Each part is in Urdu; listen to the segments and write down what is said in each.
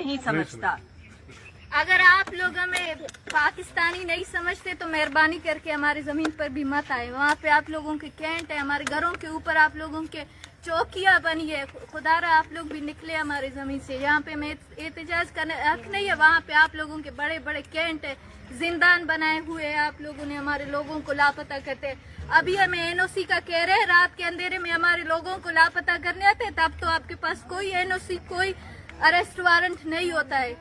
نہیں سمجھتا۔ اگر آپ لوگ ہمیں پاکستانی نہیں سمجھتے تو مہربانی کر کے ہماری زمین پر بھی مت آئے۔ وہاں پہ آپ لوگوں کے کینٹ ہے، ہمارے گھروں کے اوپر آپ لوگوں کے چوکیاں بنی ہے۔ خدا را آپ لوگ بھی نکلے ہماری زمین سے، یہاں پہ ہمیں احتجاج کرنے حق نہیں ہے۔ وہاں پہ آپ لوگوں کے بڑے بڑے کینٹ ہے، زندان بنائے ہوئے ہیں، آپ لوگوں نے ہمارے لوگوں کو لاپتہ کرتے۔ ابھی ہمیں این او سی کا کہہ رہے ہیں، رات کے اندھیرے میں ہمارے لوگوں کو لاپتہ کرنے آتے، تب تو آپ کے پاس کوئی این او سی، کوئی اریسٹ وارنٹ نہیں ہوتا ہے۔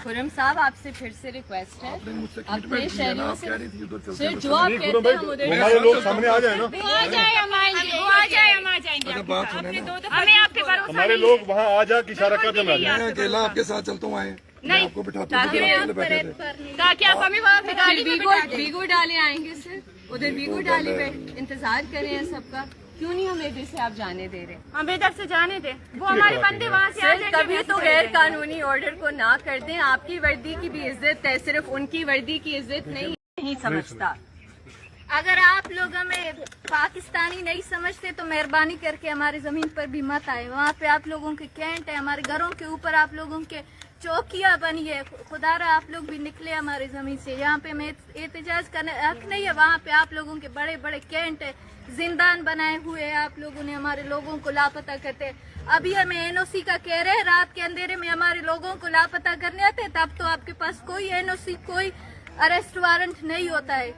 خرم صاحب آپ سے پھر سے ریکویسٹ ہے، اپنے شہریوں سے جو آپ کہتے ہیں ہم ادھر ہمارے لوگ سامنے آ جائیں نا، ہمیں آپ کے بھروسہ ہمارے لوگ وہاں آ جا کے اشارہ کر دیں۔ میں اکیلا آپ کے ساتھ چلتا ہوں، آئے میں آپ کو بٹھاتا ہوں، بیٹھے تھے تاکہ آپ ہمیں وہاں پہ گاڑی ویگو ڈالے آئیں گے سر، ادھر ویگو ڈالے پہ انتظار کریں ہیں سب کا، کیوں نہیں ہمیں ادھر سے آپ جانے دے رہے؟ ہم ادھر سے جانے دیں، وہ ہمارے بندے وہاں سے آ سر جائیں کبھی تو غیر قانونی آرڈر کو نہ کر دیں، آپ کی وردی کی بھی عزت ہے، صرف ان کی وردی کی عزت نہیں سمجھتا۔ اگر آپ لوگ ہمیں پاکستانی نہیں سمجھتے تو مہربانی کر کے ہماری زمین پر بھی مت آئے۔ وہاں پہ آپ لوگوں کے کینٹ ہے، ہمارے گھروں کے اوپر آپ لوگوں کے چوکیاں بنی ہے۔ خدا را آپ لوگ بھی نکلے ہماری زمین سے، یہاں پہ ہمیں احتجاج کرنے حق نہیں ہے۔ وہاں پہ آپ لوگوں کے بڑے بڑے کینٹ ہے، زندان بنائے ہوئے ہیں، آپ لوگوں نے ہمارے لوگوں کو لاپتہ کرتے۔ ابھی ہمیں این او سی کا کہہ رہے ہیں، رات کے اندھیرے میں ہمارے لوگوں کو لاپتہ کرنے آتے، تب تو آپ کے پاس کوئی این او سی، کوئی اریسٹ وارنٹ نہیں ہوتا ہے۔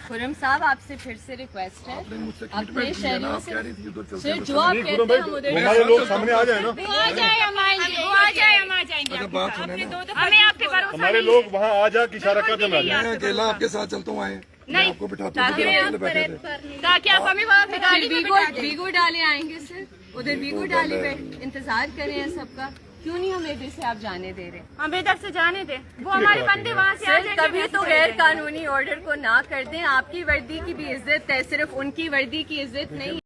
خرم صاحب آپ سے پھر سے ریکویسٹ ہے، اپنے شہریوں سے سر جو آپ کہتے ہیں ہم ادھر ہمارے لوگ سامنے آ جائیں نا، بات سنیں نا، ہمیں آپ کے بھروسہ ہمارے لوگ وہاں آ جا کے اشارہ کر دیں۔ میں اکیلا آپ کے ساتھ چلتا ہوں، آئے میں آپ کو بٹھاتا ہوں، بیٹھے تھے تاکہ آپ ہمیں وہاں پہ گاڑی ویگو ڈالے آئیں گے سر، ادھر ویگو ڈالے پہ انتظار کریں ہیں سب کا، کیوں نہیں ہمیں ادھر سے آپ جانے دے رہے؟ ہم ادھر سے جانے دیں، وہ ہمارے بندے وہاں سے آ سر جائیں کبھی تو غیر قانونی آرڈر کو نہ کر دیں، آپ کی وردی کی بھی عزت ہے، صرف ان کی وردی کی عزت نہیں۔